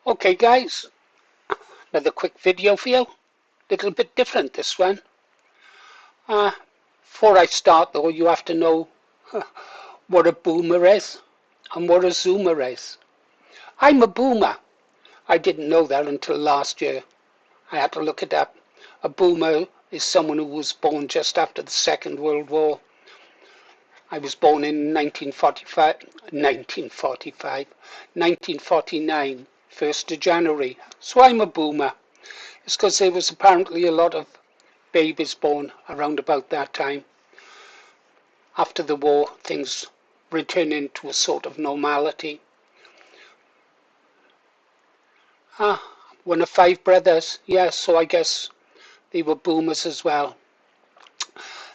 Okay guys, another quick video for you. Little bit different this one. Uh, Before I start though, you have to know what a boomer is and what a zoomer is. I'm a boomer. I didn't know that until last year. I had to look it up. A boomer is someone who was born just after the Second World War. I was born in 1949, 1st of January. So I'm a boomer. It's because there was apparently a lot of babies born around about that time. After the war, things returning to a sort of normality. One of 5 brothers, yes, so I guess they were boomers as well.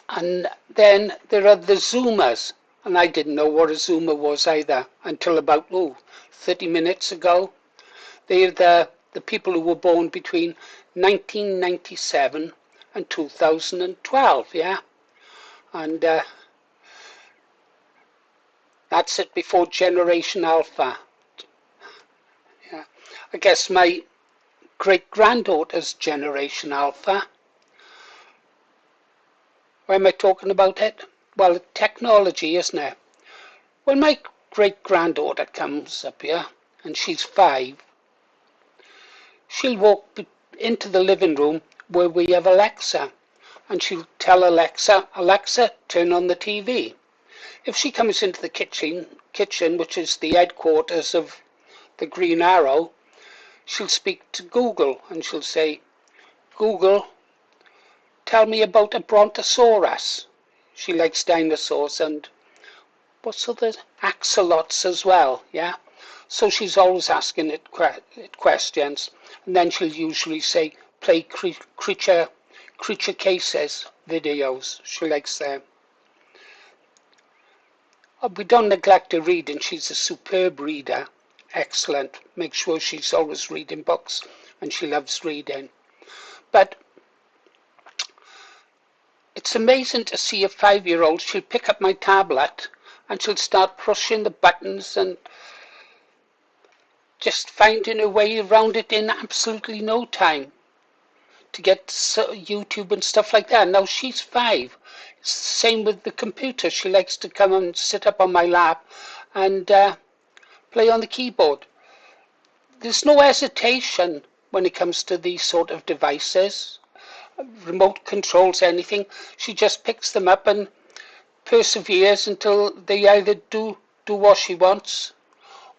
And then there are the Zoomers, and I didn't know what a Zoomer was either until about 30 minutes ago. They're the people who were born between 1997 and 2012, yeah? And that's it before Generation Alpha. Yeah. I guess my great-granddaughter's Generation Alpha. Why am I talking about it? Well, technology, isn't it? When my great-granddaughter comes up here, and she's 5, she'll walk into the living room where we have Alexa, and she'll tell Alexa, Alexa, turn on the TV. If she comes into the kitchen, which is the headquarters of the Green Arrow, she'll speak to Google, and she'll say, Google, tell me about a brontosaurus. She likes dinosaurs and what's other axolots as well, yeah? So she's always asking it questions, and then she'll usually say, play creature cases videos. She likes them. We don't neglect her reading. She's a superb reader. Excellent. Make sure she's always reading books, and she loves reading. But it's amazing to see a 5-year-old. She'll pick up my tablet and she'll start pushing the buttons and just finding her way around it in absolutely no time to get YouTube and stuff like that. Now she's 5. It's the same with the computer. She likes to come and sit up on my lap and play on the keyboard. There's no hesitation when it comes to these sort of devices. Remote controls anything. She just picks them up and perseveres until they either do what she wants,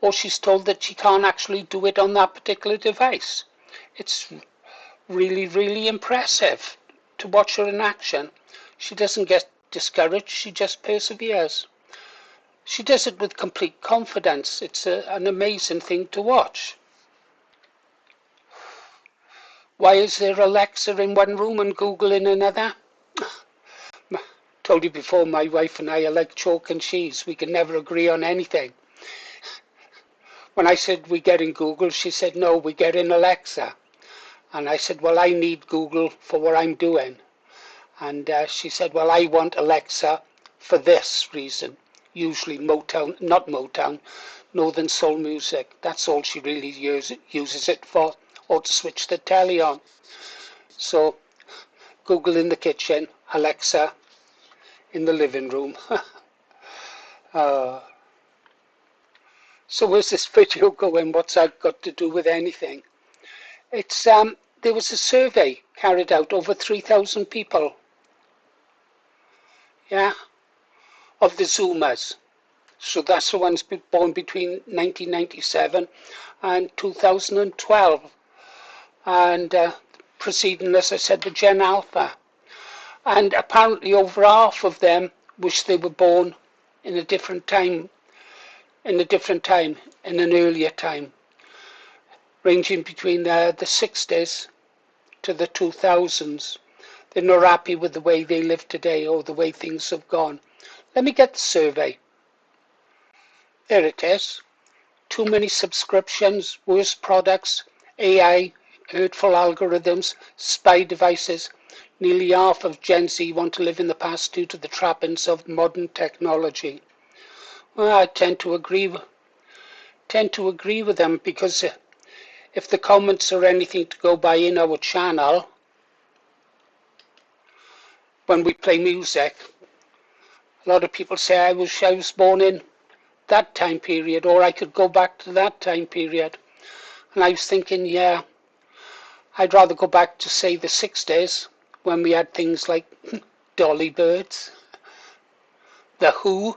or she's told that she can't actually do it on that particular device. It's really, really impressive to watch her in action. She doesn't get discouraged, she just perseveres. She does it with complete confidence. It's an amazing thing to watch. Why is there Alexa in one room and Google in another? Told you before, my wife and I are like chalk and cheese. We can never agree on anything. When I said we get in Google, she said, no, we get in Alexa. And I said, well, I need Google for what I'm doing. And she said, well, I want Alexa for this reason. Usually Motown, not Motown, Northern Soul music. That's all she really uses it for, or to switch the telly on. So Google in the kitchen, Alexa in the living room. So where's this video going? What's that got to do with anything? It's there was a survey carried out over 3,000 people, yeah, of the Zoomers. So that's the ones born between 1997 and 2012, and preceding, as I said, the Gen Alpha. And apparently over half of them wish they were born in a different time, in an earlier time, ranging between the 60s to the 2000s. They're not happy with the way they live today or the way things have gone. Let me get the survey. There it is. Too many subscriptions, worse products, AI, hurtful algorithms, spy devices. Nearly half of Gen Z want to live in the past due to the trappings of modern technology. Well, I tend to agree with them because if the comments are anything to go by in our channel, when we play music, a lot of people say I was born in that time period, or I could go back to that time period. And I was thinking, yeah, I'd rather go back to, say, the 60s, when we had things like Dolly Birds, The Who,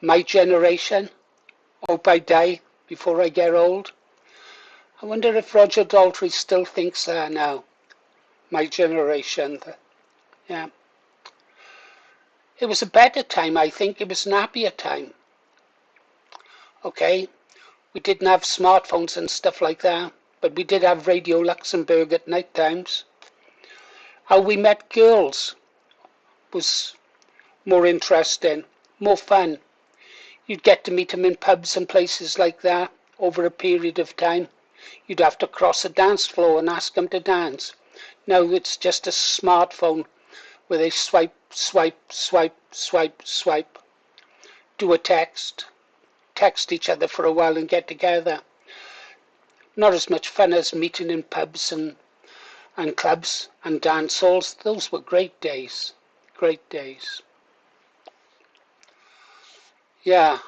My Generation, Hope I Die Before I Get Old. I wonder if Roger Daltrey still thinks that now. My Generation. Yeah. It was a better time, I think. It was an happier time. Okay, we didn't have smartphones and stuff like that, but we did have Radio Luxembourg at night times. How we met girls was more interesting, more fun. You'd get to meet them in pubs and places like that over a period of time. You'd have to cross a dance floor and ask them to dance. Now it's just a smartphone where they swipe, swipe, swipe, swipe, swipe, do a text each other for a while and get together. Not as much fun as meeting in pubs and clubs and dance halls. Those were great days. Great days. Yeah,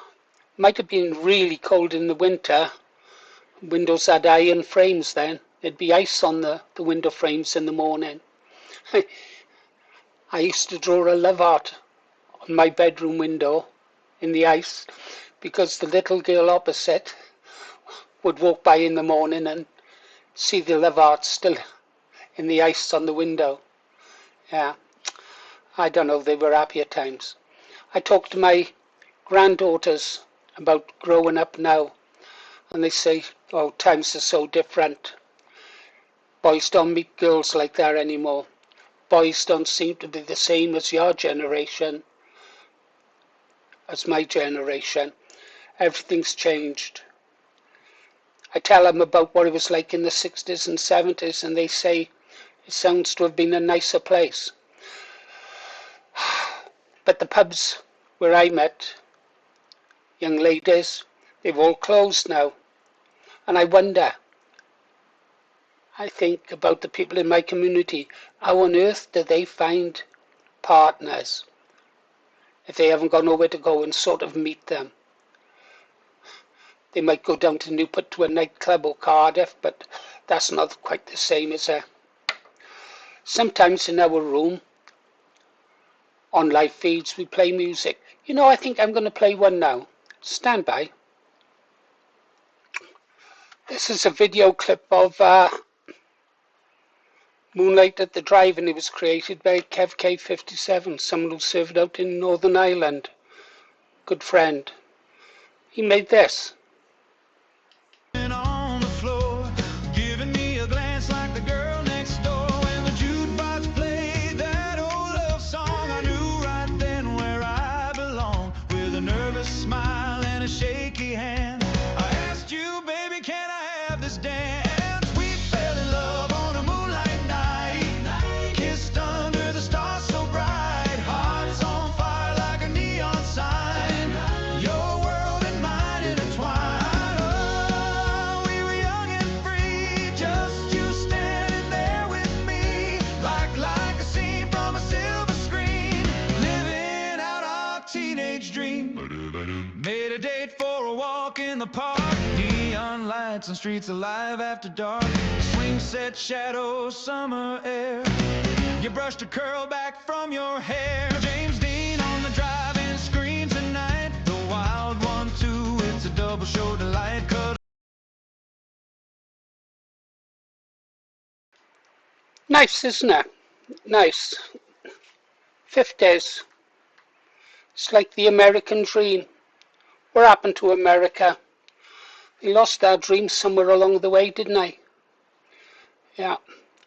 might have been really cold in the winter. Windows had iron frames then. There'd be ice on the window frames in the morning. I used to draw a love heart on my bedroom window in the ice because the little girl opposite would walk by in the morning and see the love heart still in the ice on the window. Yeah, I don't know, they were happier times. I talk to my granddaughters about growing up now, and they say, oh, times are so different. Boys don't meet girls like that anymore. Boys don't seem to be the same as your generation, as my generation. Everything's changed. I tell them about what it was like in the 60s and 70s, and they say it sounds to have been a nicer place. But the pubs where I met young ladies, they've all closed now. And I wonder, I think about the people in my community, how on earth do they find partners if they haven't got nowhere to go and sort of meet them? They might go down to Newport to a nightclub or Cardiff, but that's not quite the same as sometimes in our room, on live feeds, we play music. You know, I think I'm going to play one now. Stand by. This is a video clip of Moonlight at the Drive-In. It was created by Kev K57, someone who served out in Northern Ireland. Good friend. He made this. On the floor, giving me a glance like the girl next door. When the jukebox played that old love song, I knew right then where I belonged. With a nervous smile and a shaky hand, I asked you, baby, can I have this dance? We fell in love on a moonlight night, kissed under the stars so bright, hearts on fire like a neon sign. Your world and mine intertwined. Made a date for a walk in the park. Neon lights and streets alive after dark. Swing set, shadows, summer air. You brushed a curl back from your hair. James Dean on the drive-in screen tonight. The Wild One too, it's a double show delight. Nice, isn't it? Nice. 50s. It's like the American dream. What happened to America? They lost their dream somewhere along the way, didn't they? Yeah,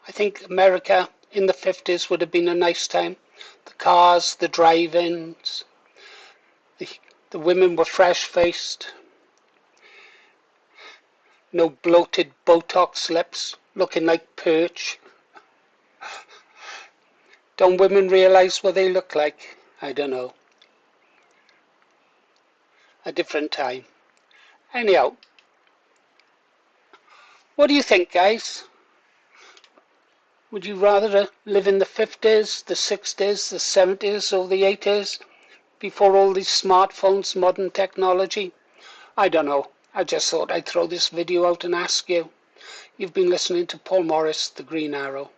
I think America in the 50s would have been a nice time. The cars, the drive-ins, the women were fresh-faced. No bloated Botox lips looking like perch. Don't women realize what they look like? I don't know. A different time. Anyhow, What do you think, guys? Would you rather live in the 50s, the 60s, the 70s, or the 80s before all these smartphones, modern technology? I don't know. I just thought I'd throw this video out and ask you. You've been listening to Paul Morris, The Green Arrow.